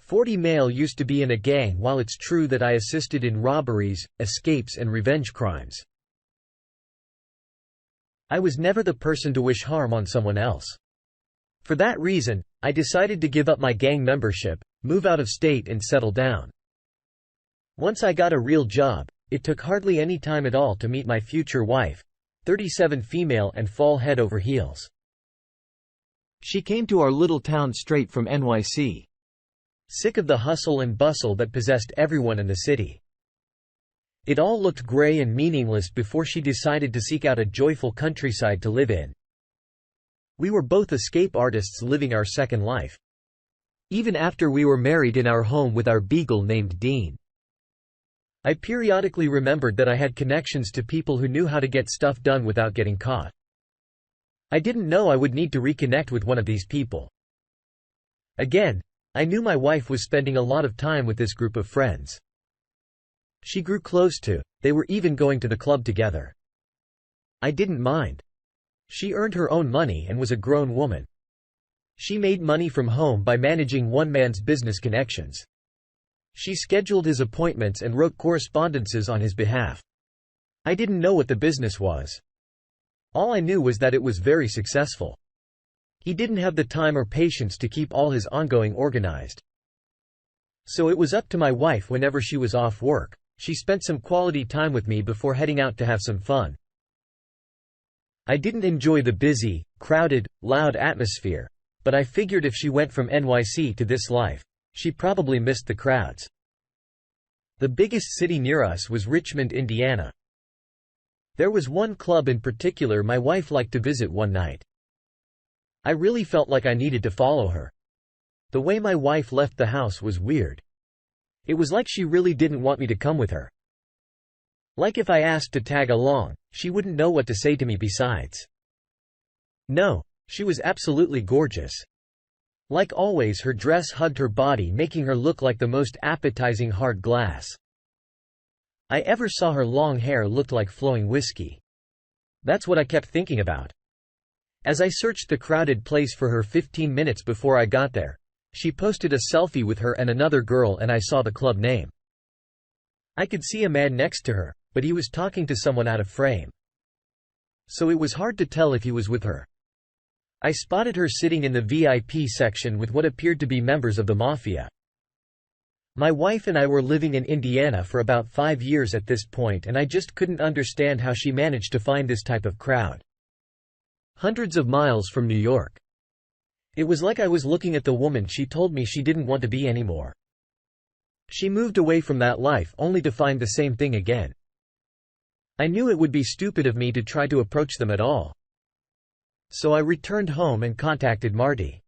40 male used to be in a gang. While it's true that I assisted in robberies, escapes and revenge crimes, I was never the person to wish harm on someone else. For that reason, I decided to give up my gang membership, move out of state and settle down. Once I got a real job, it took hardly any time at all to meet my future wife, 37 female, and fall head over heels. She came to our little town straight from NYC. Sick of the hustle and bustle that possessed everyone in the city. It all looked gray and meaningless before she decided to seek out a joyful countryside to live in. We were both escape artists living our second life. Even after we were married in our home with our beagle named Dean. I periodically remembered that I had connections to people who knew how to get stuff done without getting caught. I didn't know I would need to reconnect with one of these people. Again, I knew my wife was spending a lot of time with this group of friends. She grew close to, they were even going to the club together. I didn't mind. She earned her own money and was a grown woman. She made money from home by managing one man's business connections. She scheduled his appointments and wrote correspondences on his behalf. I didn't know what the business was. All I knew was that it was very successful. He didn't have the time or patience to keep all his ongoing organized. So it was up to my wife whenever she was off work. She spent some quality time with me before heading out to have some fun. I didn't enjoy the busy, crowded, loud atmosphere, but I figured if she went from NYC to this life, she probably missed the crowds. The biggest city near us was Richmond, Indiana. There was one club in particular my wife liked to visit one night. I really felt like I needed to follow her. The way my wife left the house was weird. It was like she really didn't want me to come with her. Like if I asked to tag along, she wouldn't know what to say to me besides. No, she was absolutely gorgeous. Like always, her dress hugged her body, making her look like the most appetizing hard glass. I ever saw. Her long hair looked like flowing whiskey. That's what I kept thinking about. As I searched the crowded place for her 15 minutes before I got there, she posted a selfie with her and another girl, and I saw the club name. I could see a man next to her, but he was talking to someone out of frame. So it was hard to tell if he was with her. I spotted her sitting in the VIP section with what appeared to be members of the mafia. My wife and I were living in Indiana for about 5 years at this point, and I just couldn't understand how she managed to find this type of crowd. Hundreds of miles from New York. It was like I was looking at the woman she told me she didn't want to be anymore. She moved away from that life only to find the same thing again. I knew it would be stupid of me to try to approach them at all. So I returned home and contacted Marty.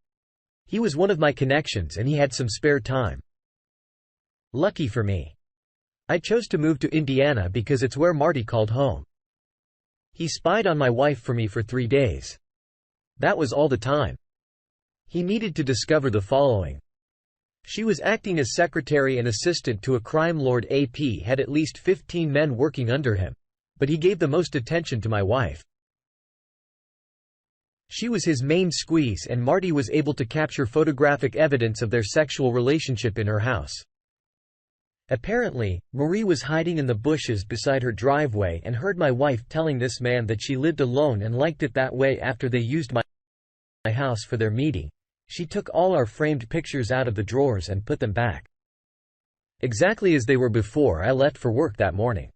He was one of my connections and he had some spare time. Lucky for me. I chose to move to Indiana because it's where Marty called home. He spied on my wife for me for 3 days. That was all the time. He needed to discover the following. She was acting as secretary and assistant to a crime lord. AP had at least 15 men working under him, but he gave the most attention to my wife. She was his main squeeze, and Marty was able to capture photographic evidence of their sexual relationship in her house. Apparently, Marie was hiding in the bushes beside her driveway and heard my wife telling this man that she lived alone and liked it that way. After they used my house for their meeting, she took all our framed pictures out of the drawers and put them back. Exactly as they were before I left for work that morning.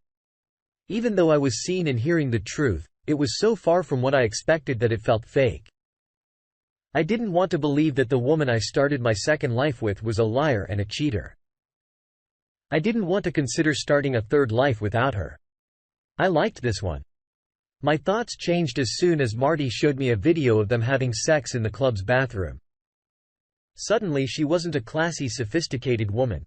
Even though I was seeing and hearing the truth, it was so far from what I expected that it felt fake. I didn't want to believe that the woman I started my second life with was a liar and a cheater. I didn't want to consider starting a third life without her. I liked this one. My thoughts changed as soon as Marty showed me a video of them having sex in the club's bathroom. Suddenly she wasn't a classy, sophisticated woman.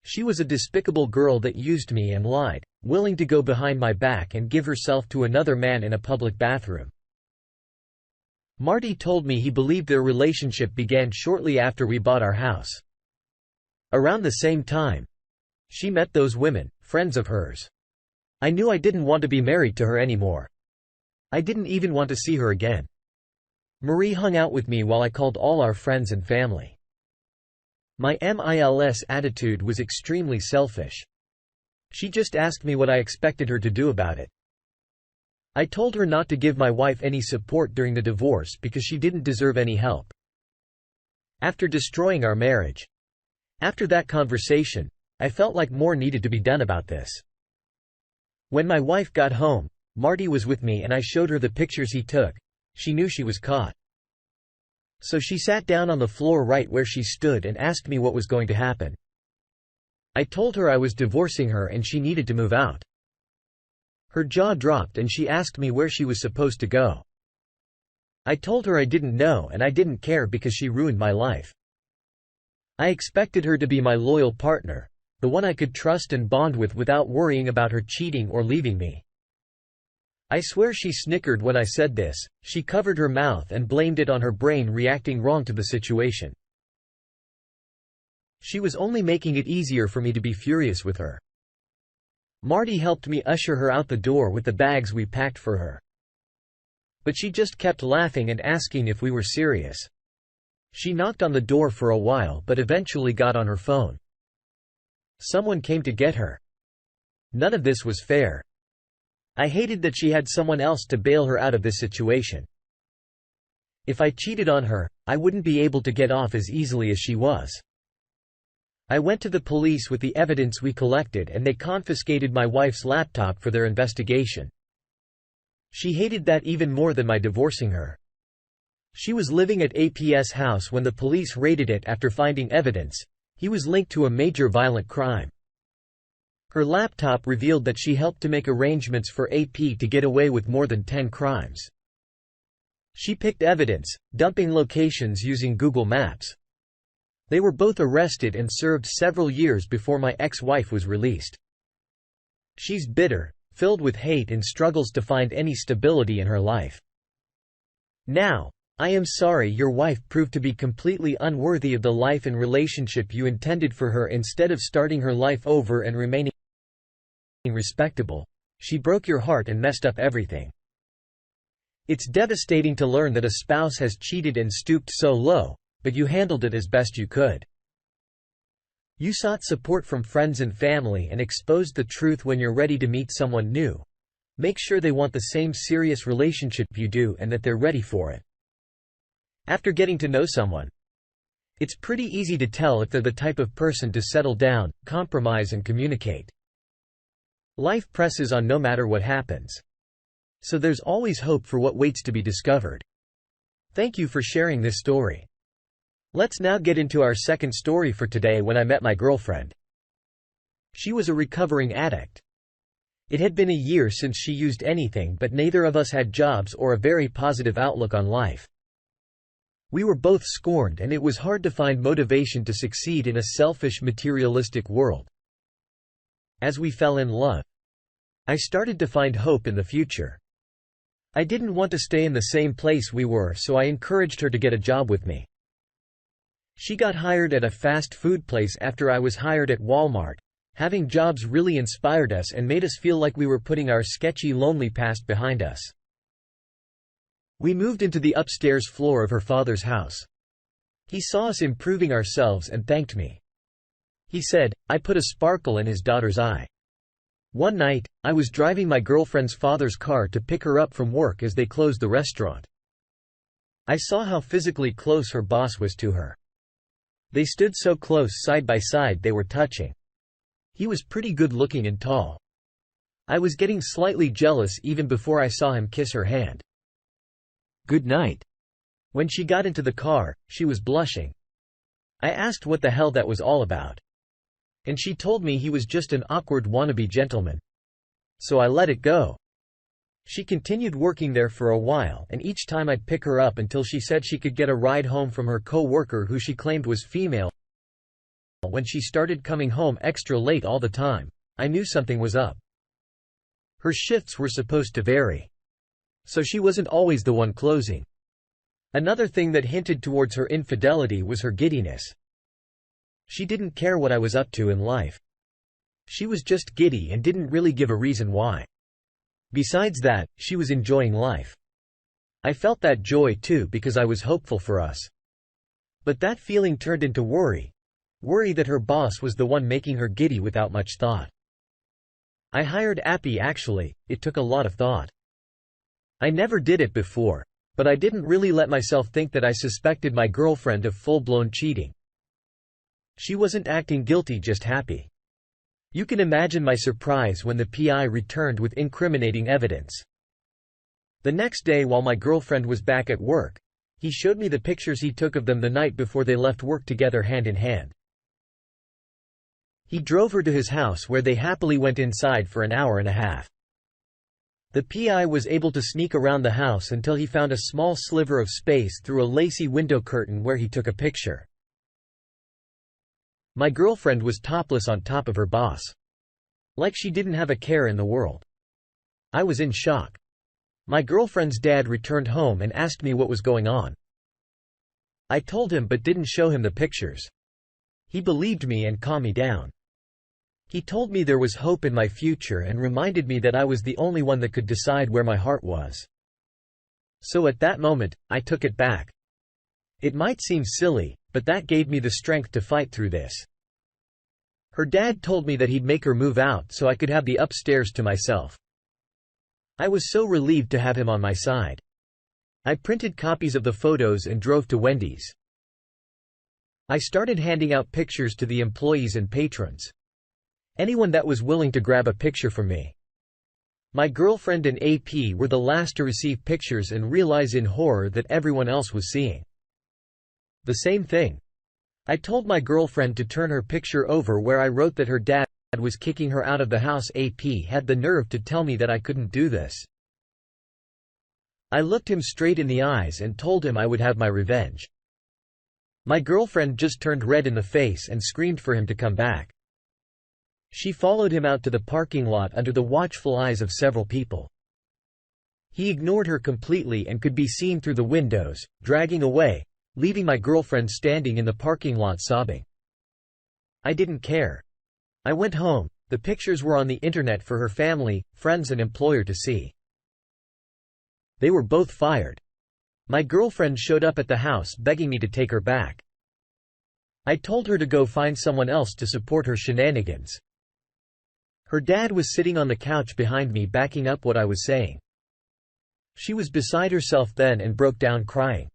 She was a despicable girl that used me and lied, willing to go behind my back and give herself to another man in a public bathroom. Marty told me he believed their relationship began shortly after we bought our house. Around the same time, she met those women, friends of hers. I knew I didn't want to be married to her anymore. I didn't even want to see her again. Marie hung out with me while I called all our friends and family. My MILS attitude was extremely selfish. She just asked me what I expected her to do about it. I told her not to give my wife any support during the divorce because she didn't deserve any help. After destroying our marriage. After that conversation, I felt like more needed to be done about this. When my wife got home, Marty was with me and I showed her the pictures he took. She knew she was caught. So she sat down on the floor right where she stood and asked me what was going to happen. I told her I was divorcing her and she needed to move out. Her jaw dropped and she asked me where she was supposed to go. I told her I didn't know and I didn't care because she ruined my life. I expected her to be my loyal partner, the one I could trust and bond with without worrying about her cheating or leaving me. I swear she snickered when I said this. She covered her mouth and blamed it on her brain reacting wrong to the situation. She was only making it easier for me to be furious with her. Marty helped me usher her out the door with the bags we packed for her. But she just kept laughing and asking if we were serious. She knocked on the door for a while but eventually got on her phone. Someone came to get her. None of this was fair. I hated that she had someone else to bail her out of this situation. If I cheated on her, I wouldn't be able to get off as easily as she was. I went to the police with the evidence we collected and they confiscated my wife's laptop for their investigation. She hated that even more than my divorcing her. She was living at AP's house when the police raided it after finding evidence. He was linked to a major violent crime. Her laptop revealed that she helped to make arrangements for AP to get away with more than 10 crimes. She picked evidence, dumping locations using Google Maps. They were both arrested and served several years before my ex-wife was released. She's bitter, filled with hate and struggles to find any stability in her life. Now, I am sorry your wife proved to be completely unworthy of the life and relationship you intended for her. Instead of starting her life over and remaining respectable, she broke your heart and messed up everything. It's devastating to learn that a spouse has cheated and stooped so low, but you handled it as best you could. You sought support from friends and family and exposed the truth. When you're ready to meet someone new, make sure they want the same serious relationship you do and that they're ready for it. After getting to know someone, it's pretty easy to tell if they're the type of person to settle down, compromise and communicate. Life presses on no matter what happens. So there's always hope for what waits to be discovered. Thank you for sharing this story. Let's now get into our second story for today. When I met my girlfriend. She was a recovering addict. It had been a year since she used anything, but neither of us had jobs or a very positive outlook on life. We were both scorned and it was hard to find motivation to succeed in a selfish, materialistic world. As we fell in love, I started to find hope in the future. I didn't want to stay in the same place we were, so I encouraged her to get a job with me. She got hired at a fast food place after I was hired at Walmart. Having jobs really inspired us and made us feel like we were putting our sketchy, lonely past behind us. We moved into the upstairs floor of her father's house. He saw us improving ourselves and thanked me. He said, I put a sparkle in his daughter's eye. One night, I was driving my girlfriend's father's car to pick her up from work as they closed the restaurant. I saw how physically close her boss was to her. They stood so close side by side they were touching. He was pretty good looking and tall. I was getting slightly jealous even before I saw him kiss her hand. Good night. When she got into the car, she was blushing. I asked what the hell that was all about. And she told me he was just an awkward wannabe gentleman. So I let it go. She continued working there for a while, and each time I'd pick her up until she said she could get a ride home from her co-worker who she claimed was female. When she started coming home extra late all the time, I knew something was up. Her shifts were supposed to vary. So she wasn't always the one closing. Another thing that hinted towards her infidelity was her giddiness. She didn't care what I was up to in life. She was just giddy and didn't really give a reason why. Besides that, she was enjoying life. I felt that joy too because I was hopeful for us. But that feeling turned into worry. Worry that her boss was the one making her giddy without much thought. I hired Appy actually, it took a lot of thought. I never did it before, but I didn't really let myself think that I suspected my girlfriend of full-blown cheating. She wasn't acting guilty, just happy. You can imagine my surprise when the PI returned with incriminating evidence. The next day while my girlfriend was back at work, he showed me the pictures he took of them the night before they left work together hand in hand. He drove her to his house where they happily went inside for an hour and a half. The PI was able to sneak around the house until he found a small sliver of space through a lacy window curtain where he took a picture. My girlfriend was topless on top of her boss. Like she didn't have a care in the world. I was in shock. My girlfriend's dad returned home and asked me what was going on. I told him but didn't show him the pictures. He believed me and calmed me down. He told me there was hope in my future and reminded me that I was the only one that could decide where my heart was. So at that moment, I took it back. It might seem silly, but that gave me the strength to fight through this. Her dad told me that he'd make her move out so I could have the upstairs to myself. I was so relieved to have him on my side. I printed copies of the photos and drove to Wendy's. I started handing out pictures to the employees and patrons. Anyone that was willing to grab a picture from me. My girlfriend and AP were the last to receive pictures and realize in horror that everyone else was seeing the same thing. I told my girlfriend to turn her picture over where I wrote that her dad was kicking her out of the house. AP had the nerve to tell me that I couldn't do this. I looked him straight in the eyes and told him I would have my revenge. My girlfriend just turned red in the face and screamed for him to come back. She followed him out to the parking lot under the watchful eyes of several people. He ignored her completely and could be seen through the windows, dragging away, leaving my girlfriend standing in the parking lot sobbing. I didn't care. I went home. The pictures were on the internet for her family, friends and employer to see. They were both fired. My girlfriend showed up at the house begging me to take her back. I told her to go find someone else to support her shenanigans. Her dad was sitting on the couch behind me backing up what I was saying. She was beside herself then and broke down crying.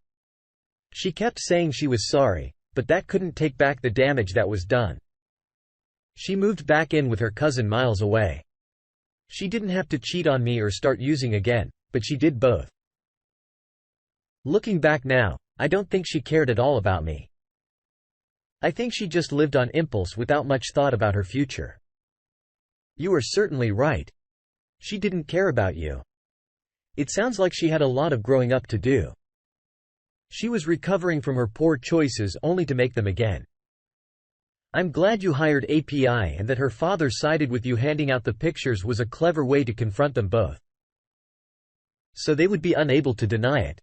She kept saying she was sorry, but that couldn't take back the damage that was done. She moved back in with her cousin miles away. She didn't have to cheat on me or start using again, but she did both. Looking back now, I don't think she cared at all about me. I think she just lived on impulse without much thought about her future. You are certainly right. She didn't care about you. It sounds like she had a lot of growing up to do. She was recovering from her poor choices only to make them again. I'm glad you hired API and that her father sided with you. Handing out the pictures was a clever way to confront them both, so they would be unable to deny it.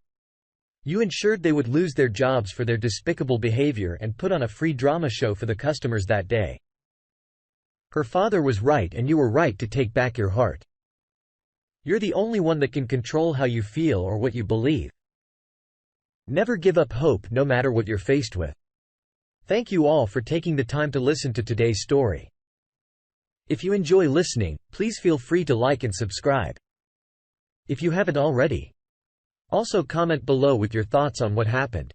You ensured they would lose their jobs for their despicable behavior and put on a free drama show for the customers that day. Her father was right and you were right to take back your heart. You're the only one that can control how you feel or what you believe. Never give up hope no matter what you're faced with. Thank you all for taking the time to listen to today's story. If you enjoy listening, please feel free to like and subscribe, if you haven't already. Also comment below with your thoughts on what happened.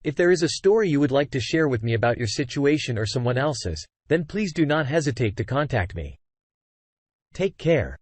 If there is a story you would like to share with me about your situation or someone else's, then please do not hesitate to contact me. Take care.